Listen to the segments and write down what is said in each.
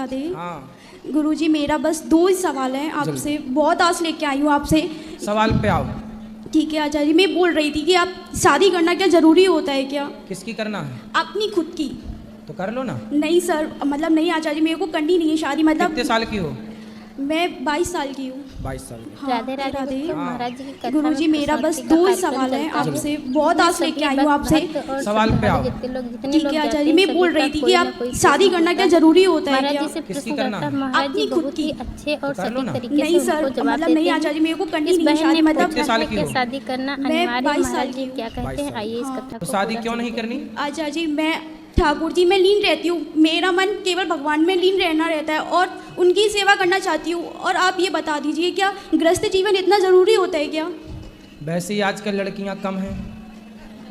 राधे। हाँ गुरुजी मेरा बस 2 ही सवाल है आपसे, बहुत आस लेके आई हूँ आपसे। सवाल पे आओ। ठीक है आचार्य जी, मैं बोल रही थी कि आप शादी करना क्या जरूरी होता है क्या? किसकी करना है? अपनी खुद की। तो कर लो ना। नहीं सर, मतलब नहीं आचार्य जी, मेरे को करनी नहीं है शादी। मतलब कितने साल की हो? मैं 22 साल की हूँ। 22 साल की। हाँ, राधे राधे राधे। बच्चों, महाराज जी की कथा गुरुजी में मेरा बस कृष्णाष्टमी का 2 ही कार्यक्रम सवाल है चलता है। आपसे, बहुत आस सभी लेके आई हूँ आपसे। भक्त और सवाल पे आओ। जितने लोग ठीक है आचार्य जी, मैं सभी बोल का रही थी कि कोई ना आप कोई शादी प्रश्न करना होता क्या है। जरूरी होता है महाराज क्या? जी से किसकी प्रश्न करना करता है? महाराज जी अपनी खुद बहुत की। ही अच्छे और तो कर लो सटीक ना। तरीके नहीं से सर, उनको जवाब मतलब देते नहीं हैं। आचार्य जी, मेरे को करनी इस नहीं है बहन ने शादी। मतलब कितने साल पूछा है की कि हो? शादी करना मैं अनिवार्य है, 22 साल महाराज जी की हूँ। क्या 22 कहते हैं, साल। आइए इस हाँ। कथा तो को शादी पूरा क्यों नहीं सुनते हैं। करनी? आचार्य जी मैं ठाकुर जी में लीन रहती हूँ, मेरा मन केवल भगवान में लीन रहना रहता है और उनकी सेवा करना चाहती हूँ। और आप ये बता दीजिए, क्या गृहस्थ जीवन इतना ज़रूरी होता है क्या? वैसे ही आजकल लड़कियां कम हैं,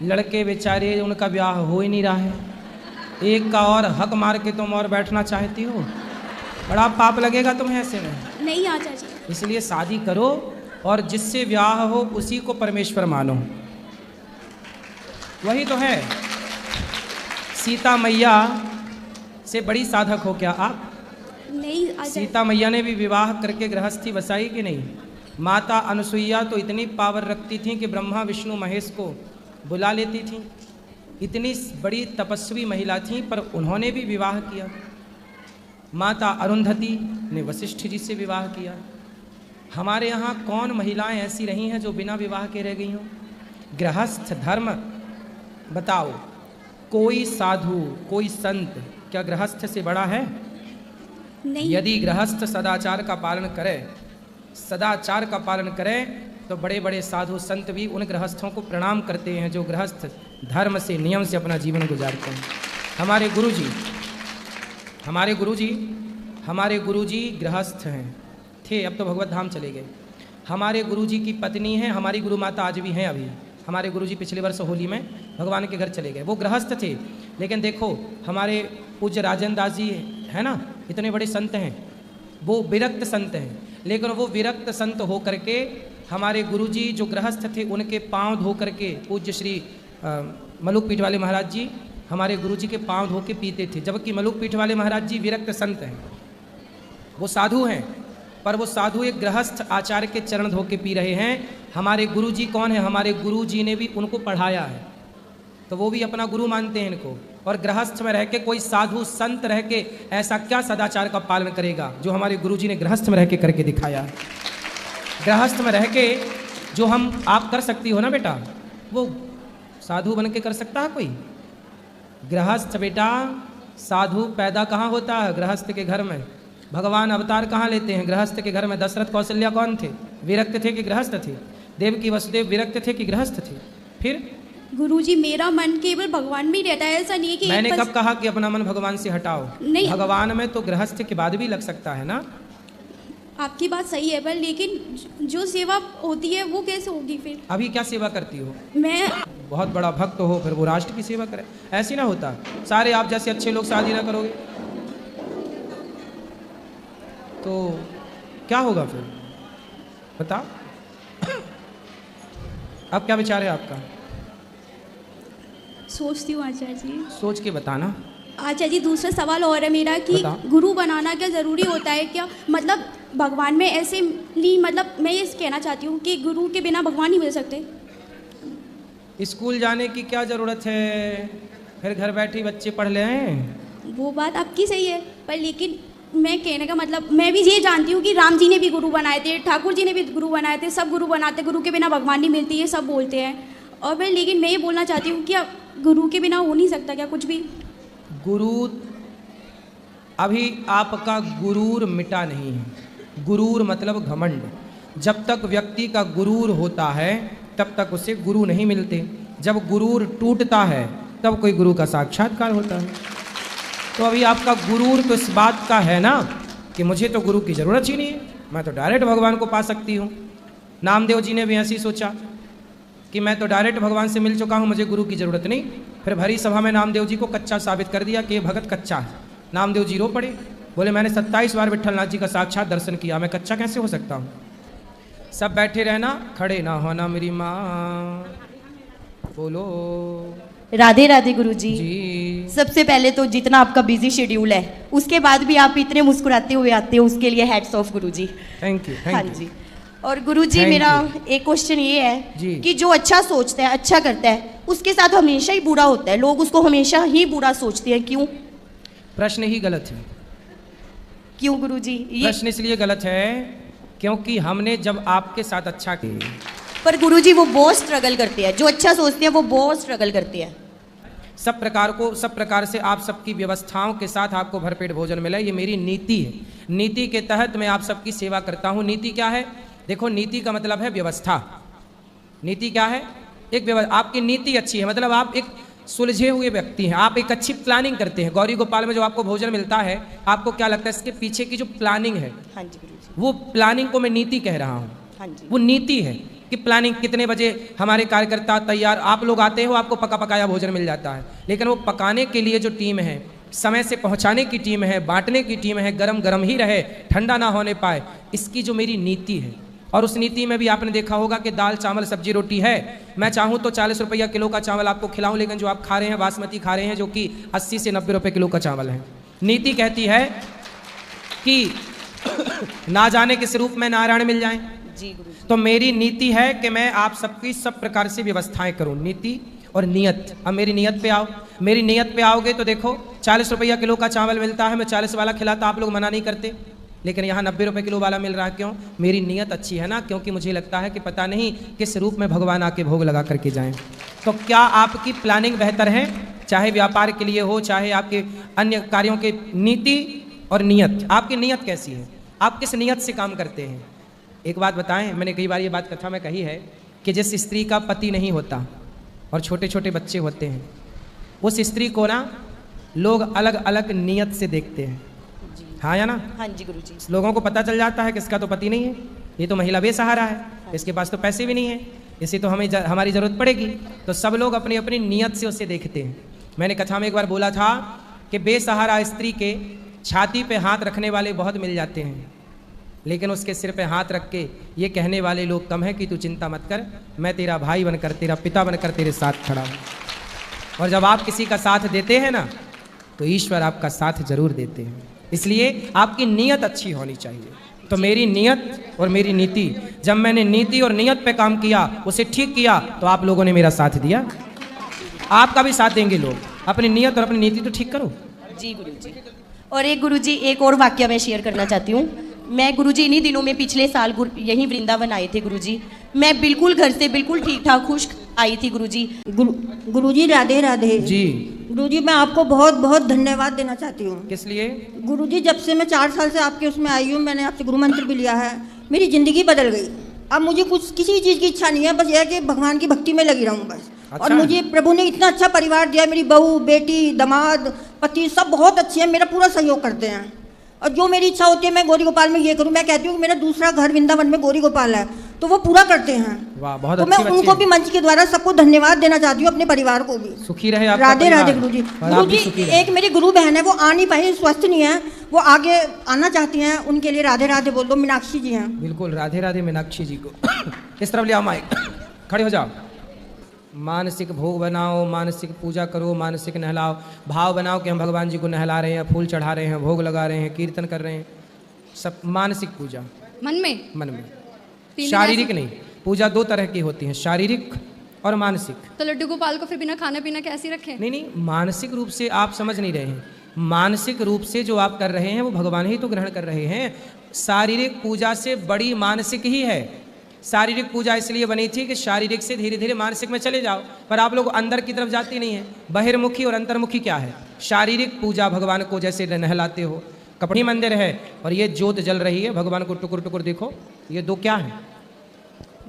लड़के बेचारे उनका ब्याह हो ही नहीं रहा है। एक का और हक मार के तुम और बैठना चाहती हो, बड़ा पाप लगेगा तुम्हें ऐसे में। नहीं आचार्य जी। इसलिए शादी करो और जिससे ब्याह हो उसी को परमेश्वर मानो। वही तो है। सीता मैया से बड़ी साधक हो क्या आप? नहीं आचार्य। सीता मैया ने भी विवाह करके गृहस्थी बसाई कि नहीं? माता अनुसुईया तो इतनी पावर रखती थी कि ब्रह्मा विष्णु महेश को बुला लेती थी। इतनी बड़ी तपस्वी महिला थी, पर उन्होंने भी विवाह किया। माता अरुंधति ने वशिष्ठ जी से विवाह किया। हमारे यहाँ कौन महिलाएं ऐसी रही हैं जो बिना विवाह के रह गई हों? गृहस्थ धर्म बताओ, कोई साधु कोई संत क्या गृहस्थ से बड़ा है? नहीं। यदि गृहस्थ सदाचार का पालन करे, सदाचार का पालन करें, तो बड़े बड़े साधु संत भी उन गृहस्थों को प्रणाम करते हैं जो गृहस्थ धर्म से नियम से अपना जीवन गुजारते हैं। हमारे गुरुजी गृहस्थ हैं थे, अब तो भगवत धाम चले गए। हमारे गुरुजी की पत्नी हैं, हमारी गुरु माता आज भी हैं। अभी हमारे गुरुजी पिछले वर्ष होली में भगवान के घर चले गए। वो गृहस्थ थे, लेकिन देखो हमारे पूज्य राजन दास जी है ना, इतने बड़े संत हैं, वो विरक्त संत हैं। लेकिन वो विरक्त संत हो करके हमारे गुरुजी जो गृहस्थ थे उनके पांव धो करके, पूज्य श्री मलुक पीठ वाले महाराज जी हमारे गुरुजी के पांव धो के पीते थे। जबकि मलुक पीठ वाले महाराज जी विरक्त संत हैं, वो साधु हैं, पर वो साधु एक गृहस्थ आचार्य के चरण धो के पी रहे हैं। हमारे गुरुजी कौन है? हमारे गुरुजी ने भी उनको पढ़ाया है, तो वो भी अपना गुरु मानते हैं इनको। और गृहस्थ में रह के कोई साधु संत रह के ऐसा क्या सदाचार का पालन करेगा जो हमारे गुरुजी ने गृहस्थ में रह के करके दिखाया है। गृहस्थ में रह के जो आप कर सकती हो ना बेटा, वो साधु बन के कर सकता है कोई? गृहस्थ बेटा साधु पैदा कहाँ होता है? गृहस्थ के घर में। भगवान अवतार कहाँ लेते हैं? गृहस्थ के घर में। दशरथ कौशल्या कौन थे? विरक्त थे कि गृहस्थ थे? देवकी वसुदेव विरक्त थे कि गृहस्थ थे? फिर गुरुजी मेरा मन केवल भगवान में ही रहता है, ऐसा नहीं है कि मैंने कब कहा कि अपना मन भगवान से हटाओ? नहीं। भगवान में तो गृहस्थ के बाद भी लग सकता है ना। आपकी बात सही है, पर लेकिन जो सेवा होती है वो कैसे होगी फिर? अभी क्या सेवा करती हो? मैं बहुत बड़ा भक्त हो, फिर वो राष्ट्र की सेवा करे, ऐसी ना होता। सारे आप जैसे अच्छे लोग शादी ना करोगे तो क्या होगा फिर? बताओ। अब क्या विचार है आपका? सोचती हूँ आचार्य जी। सोच के बताना। आचार्य जी दूसरा सवाल और है मेरा कि बताओ। गुरु बनाना क्या ज़रूरी होता है क्या? मतलब भगवान में ऐसे मतलब मैं ये कहना चाहती हूँ कि गुरु के बिना भगवान नहीं मिल सकते। स्कूल जाने की क्या ज़रूरत है? फिर घर बैठे बच्चे पढ़ लें। वो बात आपकी सही है, पर लेकिन मैं कहने का मतलब मैं भी ये जानती हूँ कि राम जी ने भी गुरु बनाए थे, ठाकुर जी ने भी गुरु बनाए थे, सब गुरु बनाते, गुरु के बिना भगवान नहीं मिलती, ये सब बोलते हैं। और फिर लेकिन मैं ये बोलना चाहती हूँ कि गुरु के बिना हो नहीं सकता क्या कुछ भी? गुरु अभी आपका गुरूर मिटा नहीं है। गुरूर मतलब घमंड। जब तक व्यक्ति का गुरूर होता है तब तक उसे गुरु नहीं मिलते। जब गुरूर टूटता है तब कोई गुरु का साक्षात्कार होता है। तो अभी आपका गुरूर तो इस बात का है ना कि मुझे तो गुरु की ज़रूरत ही नहीं है, मैं तो डायरेक्ट भगवान को पा सकती हूँ। नामदेव जी ने भी ऐसी सोचा कि मैं तो डायरेक्ट भगवान से मिल चुका हूँ, मुझे गुरु की ज़रूरत नहीं। फिर भरी सभा में नामदेव जी को कच्चा साबित कर दिया कि ये भगत कच्चा है। नामदेव जी रो पड़े, बोले मैंने 27 बार विट्ठलनाथ जी का साक्षात दर्शन किया, मैं कच्चा कैसे हो सकता हूँ? सब बैठे रहना, खड़े ना होना मेरी माँ, बोलो राधे राधे गुरुजी। जी। सबसे पहले तो जितना आपका बिजी शेड्यूल है उसके बाद भी आप इतने मुस्कुराते हुए आते हो, उसके लिए hats off Guruji. Thank you. हाँ जी। और गुरुजी Thank मेरा you. एक क्वेश्चन ये जी। है कि जो अच्छा सोचता है, अच्छा करता है, उसके साथ हमेशा ही बुरा होता है, लोग उसको हमेशा ही बुरा सोचते हैं, क्यों? प्रश्न ही गलत है। क्यों गुरुजी? ये प्रश्न इसलिए गलत है क्योंकि हमने जब आपके साथ अच्छा किया, पर गुरुजी वो बहुत स्ट्रगल करते हैं, जो अच्छा सोचते हैं वो बहुत स्ट्रगल करते हैं। सब प्रकार से आप सबकी व्यवस्थाओं के साथ आपको भरपेट भोजन मिले, ये मेरी नीति है। नीति के तहत मैं आप सबकी सेवा करता हूँ। नीति क्या है? देखो, नीति का मतलब है व्यवस्था। नीति क्या है? एक आपकी नीति अच्छी है, मतलब आप एक सुलझे हुए व्यक्ति हैं, आप एक अच्छी प्लानिंग करते हैं। गौरी गोपाल में जो आपको भोजन मिलता है, आपको क्या लगता है इसके पीछे की जो प्लानिंग है? हाँ जी गुरुजी। वो प्लानिंग को मैं नीति कह रहा हूँ। हाँ जी। वो नीति है कि प्लानिंग, कितने बजे हमारे कार्यकर्ता तैयार, आप लोग आते हो, आपको पका पकाया भोजन मिल जाता है, लेकिन वो पकाने के लिए जो टीम है, समय से पहुंचाने की टीम है, बांटने की टीम है, गरम गरम ही रहे, ठंडा ना होने पाए, इसकी जो मेरी नीति है। और उस नीति में भी आपने देखा होगा कि दाल चावल सब्जी रोटी है। मैं चाहूँ तो 40 रुपया किलो का चावल आपको खिलाऊं, लेकिन जो आप खा रहे हैं बासमती खा रहे हैं, जो कि 80 से 90 रुपये किलो का चावल है। नीति कहती है कि ना जाने किस रूप में नारायण मिल जाएं। जी गुरुजी। तो मेरी नीति है कि मैं आप सबकी सब प्रकार से व्यवस्थाएं करूं। नीति और नियत। अब मेरी नियत पे आओ। मेरी नियत पे आओगे तो देखो, 40 रुपया किलो का चावल मिलता है, मैं 40 वाला खिलाता, आप लोग मना नहीं करते, लेकिन यहाँ 90 रुपये किलो वाला मिल रहा है। क्यों? मेरी नियत अच्छी है ना, क्योंकि मुझे लगता है कि पता नहीं किस रूप में भगवान आके भोग लगा करके जाएं। तो क्या आपकी प्लानिंग बेहतर है? चाहे व्यापार के लिए हो, चाहे आपके अन्य कार्यों के, नीति और नियत। आपकी नियत कैसी है? आप किस नियत से काम करते हैं? एक बात बताएं, मैंने कई बार ये बात कथा में कही है कि जिस स्त्री का पति नहीं होता और छोटे छोटे बच्चे होते हैं, उस स्त्री को ना लोग अलग अलग नियत से देखते हैं। हाँ या ना? हाँ जी गुरुजी। लोगों को पता चल जाता है कि इसका तो पति नहीं है, ये तो महिला बेसहारा है, इसके पास तो पैसे भी नहीं है, इसे तो हमें हमारी ज़रूरत पड़ेगी। तो सब लोग अपनी अपनी नियत से उसे देखते हैं। मैंने कथा में एक बार बोला था कि बेसहारा स्त्री के छाती पे हाथ रखने वाले बहुत मिल जाते हैं, लेकिन उसके सिर पे हाथ रख के ये कहने वाले लोग कम है कि तू चिंता मत कर, मैं तेरा भाई बनकर, तेरा पिता बनकर तेरे साथ खड़ा हूँ। और जब आप किसी का साथ देते हैं ना, तो ईश्वर आपका साथ जरूर देते हैं। इसलिए आपकी नीयत अच्छी होनी चाहिए। तो मेरी नियत और मेरी नीति, जब मैंने नीति और नियत पे काम किया, उसे ठीक किया, तो आप लोगों ने मेरा साथ दिया। आपका भी साथ देंगे लोग। अपनी नियत और अपनी नीति तो ठीक करो। जी गुरुजी। और एक गुरुजी, एक और वाक्य मैं शेयर करना चाहती हूँ। मैं गुरुजी इन्हीं दिनों में पिछले साल यहीं वृंदावन आए थे गुरुजी। मैं बिल्कुल घर से बिल्कुल ठीक ठाक खुश आई थी गुरुजी। गुरुजी राधे राधे। जी। गुरुजी मैं आपको बहुत बहुत धन्यवाद देना चाहती हूँ। किस लिए? गुरुजी जब से मैं 4 साल से आपके उसमें आई हूँ, मैंने आपसे गुरु मंत्र भी लिया है, मेरी ज़िंदगी बदल गई। अब मुझे कुछ किसी चीज़ की इच्छा नहीं है, बस यह है कि भगवान की भक्ति में लगी रहूँ बस। अच्छा। और मुझे प्रभु ने इतना अच्छा परिवार दिया, मेरी बहू, बेटी, दामाद, पति सब बहुत अच्छे हैं, मेरा पूरा सहयोग करते हैं। और जो मेरी इच्छा होती है मैं गौरी गोपाल में ये करूँ, मैं कहती हूँ कि मेरा दूसरा घर वृंदावन में गौरी गोपाल है, तो वो पूरा करते हैं। वाह, बहुत तो अच्छी मैं बच्ची उनको है। भी मंच के द्वारा सबको धन्यवाद देना चाहती हूँ, अपने परिवार को भी। सुखी रहे आपका राधे परिवार। राधे गुरुजी। और आप भी सुखी गुरुजी रहे। एक मेरी गुरु बहन है, वो आ नहीं पाई, स्वस्थ नहीं है, वो आगे आना चाहती हैं, उनके लिए राधे राधे बोल दो। मीनाक्षी जी हैं। बिल्कुल, राधे राधे मीनाक्षी जी को। इस तरफ ले आओ माइक, खड़े हो जाओ। मानसिक भोग बनाओ, मानसिक पूजा करो, मानसिक नहलाओ, भाव बनाओ कि हम भगवान जी को नहला रहे हैं, फूल चढ़ा रहे हैं, भोग लगा रहे हैं, कीर्तन कर रहे हैं। सब मानसिक पूजा मन में। मन में, तीन दिन शारीरिक ऐसे- नहीं। पूजा 2 तरह की होती है, शारीरिक और मानसिक। तो लड्डू गोपाल को फिर बिना खाना पीना कैसे रखें? नहीं नहीं, मानसिक रूप से आप समझ नहीं रहे हैं। मानसिक रूप से जो आप कर रहे हैं वो भगवान ही तो ग्रहण कर रहे हैं। शारीरिक पूजा से बड़ी मानसिक ही है। शारीरिक पूजा इसलिए बनी थी कि शारीरिक से धीरे धीरे मानसिक में चले जाओ, पर आप लोग अंदर की तरफ जाती नहीं है। बहिर्मुखी और अंतर्मुखी क्या है? शारीरिक पूजा भगवान को जैसे नहलाते हो, कपड़ी मंदिर है और ये ज्योत जल रही है, भगवान को टुकुर टुकुर देखो, ये 2 क्या है?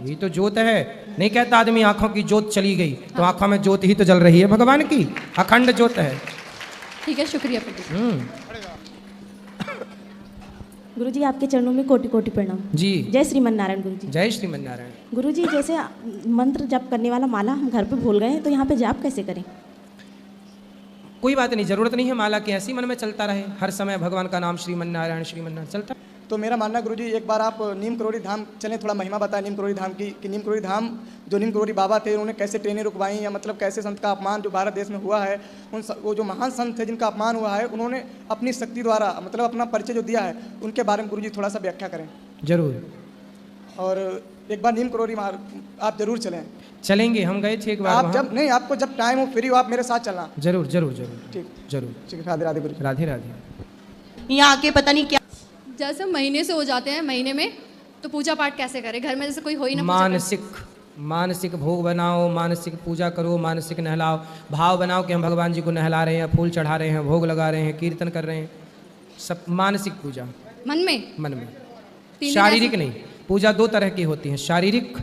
ये तो ज्योत है। नहीं कहता आदमी आंखों की ज्योत चली गई, तो आंखों में ज्योत ही तो जल रही है भगवान की, अखंड ज्योत है। ठीक है, शुक्रिया पंडित। गुरुजी आपके चरणों में कोटि कोटि प्रणाम। जी। जय श्रीमन नारायण गुरुजी। जय श्रीमन नारायण। गुरुजी जैसे मंत्र जप करने वाला माला हम घर पे भूल गए हैं, तो यहाँ पे जाप कैसे करें? कोई बात नहीं, जरूरत नहीं है माला की, ऐसी मन में चलता रहे हर समय भगवान का नाम श्रीमन नारायण चलता। तो मेरा मानना गुरुजी एक बार आप नीम करोड़ी धाम चलें, थोड़ा महिमा बताएं नीम करोड़ी धाम की कि नीम करोड़ी धाम जो नीम करोड़ी बाबा थे उन्होंने कैसे ट्रेनें रुकवाई, या मतलब कैसे संत का अपमान जो भारत देश में हुआ है, वो जो महान संत थे जिनका अपमान हुआ है उन्होंने अपनी शक्ति द्वारा मतलब अपना परिचय जो दिया है उनके बारे में गुरुजी थोड़ा सा व्याख्या करें। जरूर। और एक बार नीम करोड़ी आप जरूर चलेंगे, हम गए थे एक बार आप जब नहीं, आपको जब टाइम हो फ्री हो आप मेरे साथ चलना। जरूर जरूर जरूर ठीक जरूर। ठीक, राधे राधे गुरु। राधे राधे। यहाँ आके पता नहीं क्या जैसे महीने से हो जाते हैं, महीने में तो पूजा पाठ कैसे करें? घर में जैसे कोई हो ही ना पूजा पाठ। मानसिक भोग बनाओ, मानसिक पूजा करो, मानसिक नहलाओ, भाव बनाओ कि हम भगवान जी को नहला रहे हैं, फूल चढ़ा रहे हैं, भोग लगा रहे हैं, कीर्तन कर रहे हैं, सब मानसिक पूजा मन में। मन में, 3 दिन शारीरिक ऐसे- नहीं। पूजा 2 तरह की होती है, शारीरिक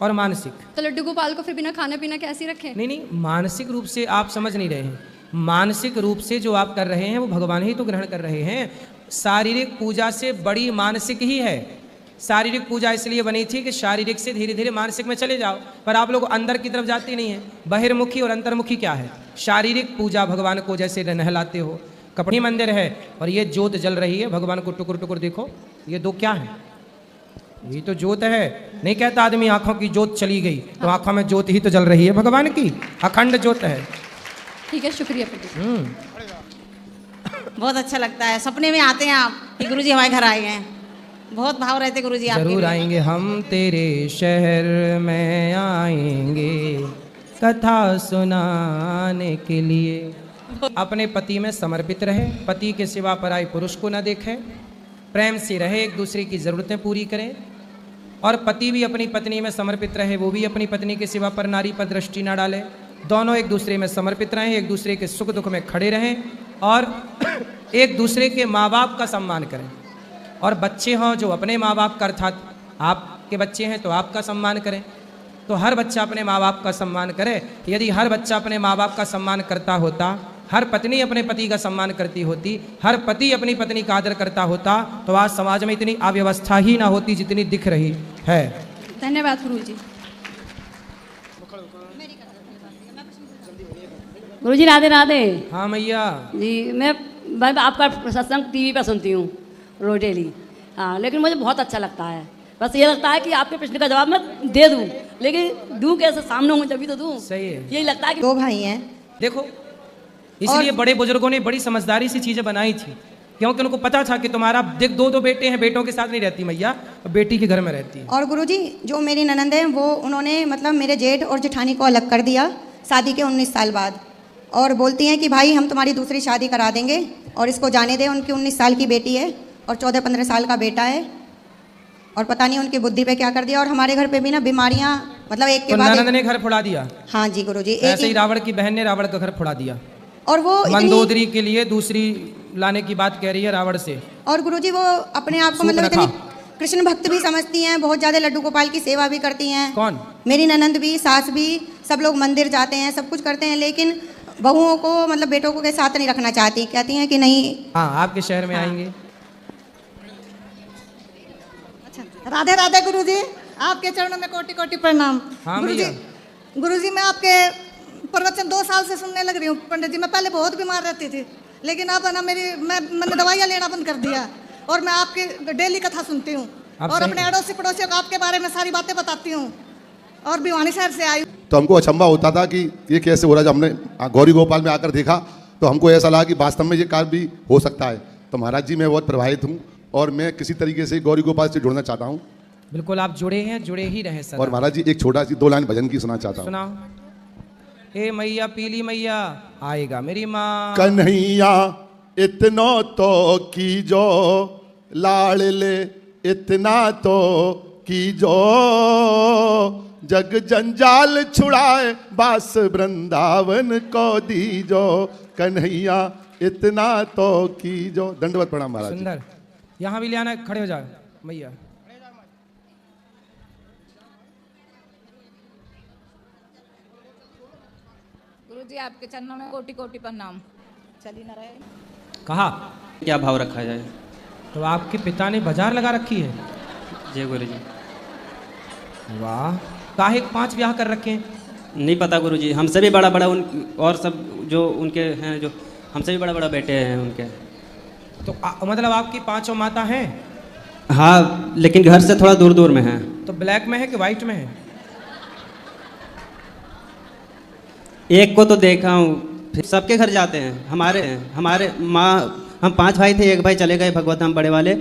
और मानसिक। तो लड्डू गोपाल को फिर बिना खाना पीना कैसे रखें? नहीं, मानसिक रूप से आप समझ नहीं रहे हैं। मानसिक रूप से जो आप कर रहे हैं वो भगवान ही तो ग्रहण कर रहे हैं। शारीरिक पूजा से बड़ी मानसिक ही है। शारीरिक पूजा इसलिए बनी थी कि शारीरिक से धीरे धीरे मानसिक में चले जाओ, पर आप लोग अंदर की तरफ जाते नहीं है। बहिर्मुखी और अंतर्मुखी क्या है? शारीरिक पूजा भगवान को जैसे नहलाते हो, कपड़ी मंदिर है और ये ज्योत जल रही है, भगवान को टुकुर टुकुर देखो, ये 2 क्या है? ये तो ज्योत है। नहीं कहता आदमी आंखों की ज्योत चली गई, तो आंखों में ज्योत ही तो जल रही है भगवान की, अखंड ज्योत है। ठीक है, शुक्रिया पंडित। बहुत अच्छा लगता है, सपने में आते हैं आप कि गुरुजी हमारे घर आए हैं, बहुत भाव रहते गुरुजी आपके जरूर लिए। आएंगे हम तेरे शहर में, आएंगे कथा सुनाने के लिए। अपने पति में समर्पित रहे, पति के सिवा पराई पुरुष को न देखे, प्रेम से रहे, एक दूसरे की ज़रूरतें पूरी करें, और पति भी अपनी पत्नी में समर्पित रहे, वो भी अपनी पत्नी के सिवा पर नारी पर दृष्टि न डाले। दोनों एक दूसरे में समर्पित रहें, एक दूसरे के सुख दुख में खड़े रहें, और एक दूसरे के माँ बाप का सम्मान करें। और बच्चे हों जो अपने माँ बाप का, अर्थात आपके बच्चे हैं तो आपका सम्मान करें। तो हर बच्चा अपने माँ बाप का सम्मान करे। यदि हर बच्चा अपने माँ बाप का सम्मान करता होता, हर पत्नी अपने पति का सम्मान करती होती, हर पति अपनी पत्नी का आदर करता होता, तो आज समाज में इतनी अव्यवस्था ही ना होती जितनी दिख रही है। धन्यवाद गुरु जी। गुरुजी राधे राधे। हाँ मैया जी, मैं आपका सत्संग टीवी पर सुनती हूँ रोज डेली। हाँ, लेकिन मुझे बहुत अच्छा लगता है। बस ये लगता है कि आपके प्रश्न का जवाब मैं दे दूँ, लेकिन दूँ कैसे? सामने हूँ जब भी तो दूँ। सही है। यही लगता है कि 2 भाई हैं। देखो, इसलिए बड़े बुजुर्गों ने बड़ी समझदारी से चीज़ें बनाई थी, क्योंकि उनको पता था कि तुम्हारा देख 2 बेटे हैं, बेटों के साथ नहीं रहती मैया, बेटी के घर में रहती है। और गुरुजी जो मेरी ननंद है वो उन्होंने मतलब मेरे जेठ और जेठानी को अलग कर दिया शादी के 19 साल बाद, और बोलती हैं कि भाई हम तुम्हारी दूसरी शादी करा देंगे और इसको जाने दें। उनकी 19 साल की बेटी है और 14-15 साल का बेटा है, और पता नहीं उनकी बुद्धि पे क्या कर दिया। और हमारे घर पे भी ना बीमारियां मतलब एक के तो बाद ननद ने घर फोड़ा दिया। हाँ जी गुरुजी, ऐसे ही रावण की बहन ने रावण का घर फोड़ा दिया, और वो मंदोदरी के लिए दूसरी लाने की बात कह रही है रावण से। और गुरुजी वो अपने आप को मतलब इतनी कृष्ण भक्त भी समझती हैं, बहुत ज़्यादा लड्डू गोपाल की सेवा भी करती हैं। कौन? मेरी ननंद भी, सास भी, सब लोग मंदिर जाते हैं, सब कुछ करते हैं, लेकिन बहुओं को मतलब बेटों को के साथ नहीं रखना चाहती, कहती हैं कि नहीं। हाँ, आपके शहर में आएंगे। राधे राधे गुरुजी, आपके चरणों में कोटि कोटि प्रणाम। हाँ गुरुजी, भैया। गुरुजी मैं आपके प्रवचन 2 साल से सुनने लग रही हूँ पंडित जी। मैं पहले बहुत बीमार रहती थी, लेकिन अब ना मैंने दवाइयाँ लेना बंद कर दिया, और मैं आपकी डेली कथा सुनती हूँ, और अपने अड़ोसी पड़ोसियों को आपके बारे में सारी बातें बताती हूँ, और भिवानी शहर से आई। तो हमको अचंभा होता था कि ये कैसे हो रहा है। जब हमने गौरी गोपाल में आकर देखा तो हमको ऐसा लगा कि वास्तव में ये कार्य भी हो सकता है। तो महाराज जी मैं बहुत प्रभावित हूँ, और मैं किसी तरीके से गौरी गोपाल से जुड़ना चाहता हूँ। बिल्कुल, आप जुड़े हैं, जुड़े ही रहे सदा। और महाराज जी एक छोटा सी 2 लाइन भजन की सुना चाहता हूँ। सुनाओ। हे मैया पीली मैया आएगा मेरी माँ, कन्हैया इतना तो कीजो, लाड़ ले इतना तो कीजो, जग जंजाल छुड़ाए बास वृंदावन को दीजो, कन्हैया इतना तो कीजो। दंडवत प्रणाम महाराज जी। सुंदर। यहाँ भी ले आना, खड़े हो जाओ मैया। गुरुजी आपके चरणों में कोटि कोटि प्रणाम। चली ना रहे। कहा क्या भाव रखा जाए? तो आपके पिता ने बाजार लगा रखी है? जय गुरुजी। वाह, काहे 5 ब्याह कर रखे हैं? नहीं पता गुरुजी, हमसे भी बड़ा बड़ा और सब जो उनके हैं, जो हमसे भी बड़ा बड़ा बेटे हैं उनके। तो मतलब आपकी 5 माता हैं? हाँ, लेकिन घर से थोड़ा दूर दूर में है। तो ब्लैक में है कि वाइट में है? एक को तो देखा हूँ, फिर सबके घर जाते हैं। हमारे माँ, हम 5 भाई थे, एक भाई चले गए भगवत धाम बड़े वाले,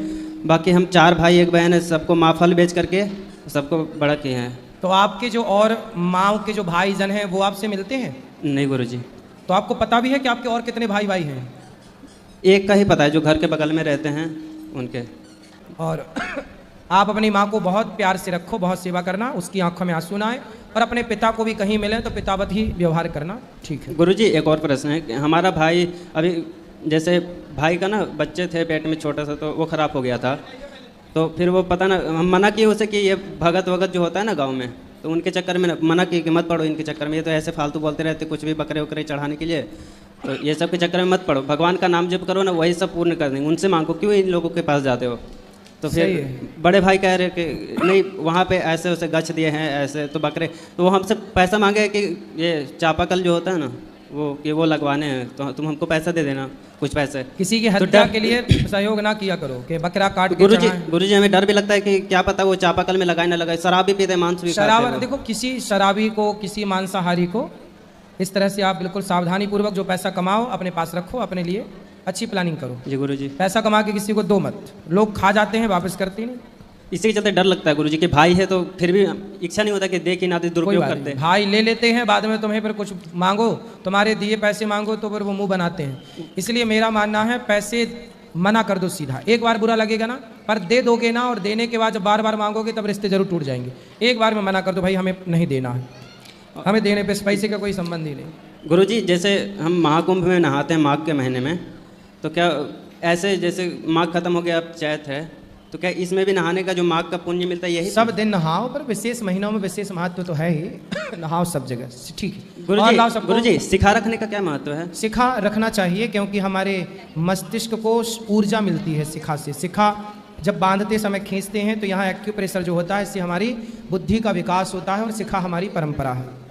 बाकी हम 4 भाई 1 बहन है, सबको माँ फल बेच करके सबको बड़ा किए हैं। तो आपके जो और माँ के जो भाईजन हैं वो आपसे मिलते हैं? नहीं गुरुजी। तो आपको पता भी है कि आपके और कितने भाई हैं? एक का ही पता है, जो घर के बगल में रहते हैं उनके। और आप अपनी माँ को बहुत प्यार से रखो, बहुत सेवा करना, उसकी आंखों में आंसू ना आए, और अपने पिता को भी कहीं मिले तो पितावत ही व्यवहार करना। ठीक है गुरुजी, एक और प्रश्न है कि हमारा भाई अभी, जैसे भाई का ना बच्चे थे पेट में छोटा सा, तो वो ख़राब हो गया था, तो फिर वो पता ना, हम मना किए उसे कि ये भगत वगत जो होता है ना गांव में, तो उनके चक्कर में मना किए कि मत पढ़ो इनके चक्कर में, ये तो ऐसे फालतू बोलते रहते कुछ भी, बकरे वकरे चढ़ाने के लिए, तो ये सब के चक्कर में मत पढ़ो, भगवान का नाम जप करो ना, वही सब पूर्ण कर देंगे, उनसे मांगो, क्यों इन लोगों के पास जाते हो? तो फिर बड़े भाई कह रहे कि नहीं, वहाँ पे ऐसे वैसे गछ दिए हैं ऐसे, तो बकरे, तो वो हमसे पैसा मांगे कि ये चापाकल जो होता है ना वो लगवाने हैं, तो तुम हमको पैसा दे देना, कुछ पैसे। किसी की हत्या के लिए सहयोग ना किया करो कि बकरा काट के गुरुजी हमें डर भी लगता है कि क्या पता वो चापाकल में लगाए ना लगाए, शराब भी पीते, मांस भी खाते हैं। देखो, किसी शराबी को, किसी मांसाहारी को इस तरह से आप बिल्कुल सावधानी पूर्वक जो पैसा कमाओ अपने पास रखो, अपने लिए अच्छी प्लानिंग करो। जी गुरुजी। पैसा कमा के किसी को दो मत, लोग खा जाते हैं वापस करते नहीं। इसी के चलते डर लगता है गुरुजी कि भाई है तो फिर भी इच्छा नहीं होता कि दे कि ना दे, दुरुपयोग करते हैं। भाई ले लेते हैं, बाद में तुम्हें फिर कुछ मांगो, तुम्हारे दिए पैसे मांगो तो फिर वो मुंह बनाते हैं। इसलिए मेरा मानना है पैसे मना कर दो सीधा, एक बार बुरा लगेगा ना, पर दे दोगे ना, और देने के बाद जब बार बार मांगोगे तब रिश्ते जरूर टूट जाएंगे। एक बार में मना कर दो, भाई हमें नहीं देना है, हमें देने पे पैसे का कोई संबंध ही नहीं। गुरुजी, जैसे हम महाकुंभ में नहाते हैं माघ के महीने में, तो क्या ऐसे जैसे माघ खत्म हो गया, अब चैत है, तो क्या इसमें भी नहाने का जो माघ का पुण्य मिलता है यही? सब दिन नहाओ, पर विशेष महीनों में विशेष महत्व तो है ही, नहाओ सब जगह, ठीक है। गुरुजी, शिखा रखने का क्या महत्व है? शिखा रखना चाहिए क्योंकि हमारे मस्तिष्क को ऊर्जा मिलती है शिखा से। शिखा जब बांधते समय खींचते हैं तो यहाँ एक्यूप्रेशर जो होता है, इससे हमारी बुद्धि का विकास होता है, और शिखा हमारी परंपरा है।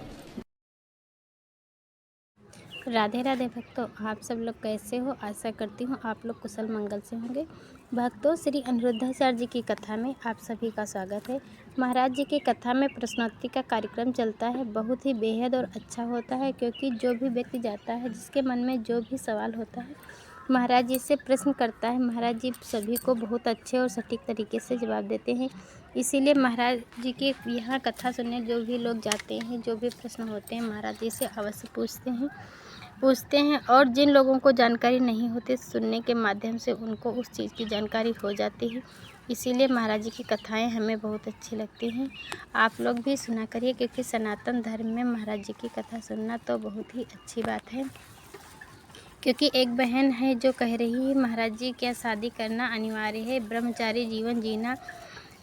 राधे राधे भक्तों, आप सब लोग कैसे हो? आशा करती हूँ आप लोग कुशल मंगल से होंगे। भक्तों, श्री अनिरुद्धाचार्य जी की कथा में आप सभी का स्वागत है। महाराज जी की कथा में प्रश्नोत्तरी का कार्यक्रम चलता है, बहुत ही बेहद और अच्छा होता है, क्योंकि जो भी व्यक्ति जाता है, जिसके मन में जो भी सवाल होता है, महाराज जी से प्रश्न करता है, महाराज जी सभी को बहुत अच्छे और सटीक तरीके से जवाब देते हैं। इसीलिए महाराज जी की यहाँ कथा सुनने जो भी लोग जाते हैं, जो भी प्रश्न होते हैं, महाराज जी से अवश्य पूछते हैं, और जिन लोगों को जानकारी नहीं होती, सुनने के माध्यम से उनको उस चीज़ की जानकारी हो जाती है। इसीलिए महाराज जी की कथाएं हमें बहुत अच्छी लगती हैं। आप लोग भी सुना करिए, क्योंकि सनातन धर्म में महाराज जी की कथा सुनना तो बहुत ही अच्छी बात है। क्योंकि एक बहन है जो कह रही है, महाराज जी क्या शादी करना अनिवार्य है, ब्रह्मचारी जीवन जीना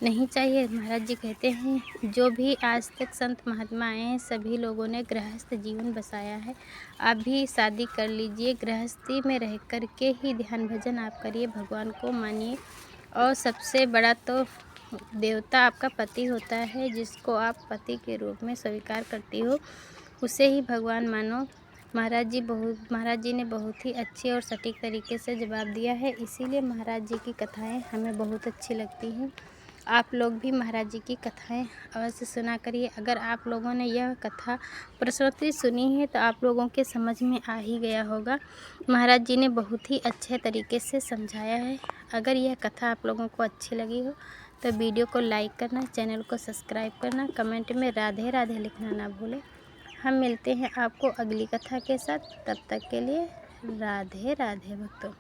नहीं चाहिए? महाराज जी कहते हैं, जो भी आज तक संत महात्मा आए हैं, सभी लोगों ने गृहस्थ जीवन बसाया है। आप भी शादी कर लीजिए, गृहस्थी में रह कर के ही ध्यान भजन आप करिए, भगवान को मानिए, और सबसे बड़ा तो देवता आपका पति होता है, जिसको आप पति के रूप में स्वीकार करती हो, उसे ही भगवान मानो। महाराज जी ने बहुत ही अच्छे और सटीक तरीके से जवाब दिया है, इसीलिए महाराज जी की कथाएँ हमें बहुत अच्छी लगती हैं। आप लोग भी महाराज जी की कथाएं अवश्य सुना करिए। अगर आप लोगों ने यह कथा प्रस्तुति सुनी है तो आप लोगों के समझ में आ ही गया होगा, महाराज जी ने बहुत ही अच्छे तरीके से समझाया है। अगर यह कथा आप लोगों को अच्छी लगी हो तो वीडियो को लाइक करना, चैनल को सब्सक्राइब करना, कमेंट में राधे राधे लिखना ना भूलें। हम मिलते हैं आपको अगली कथा के साथ, तब तक के लिए राधे राधे भक्तों।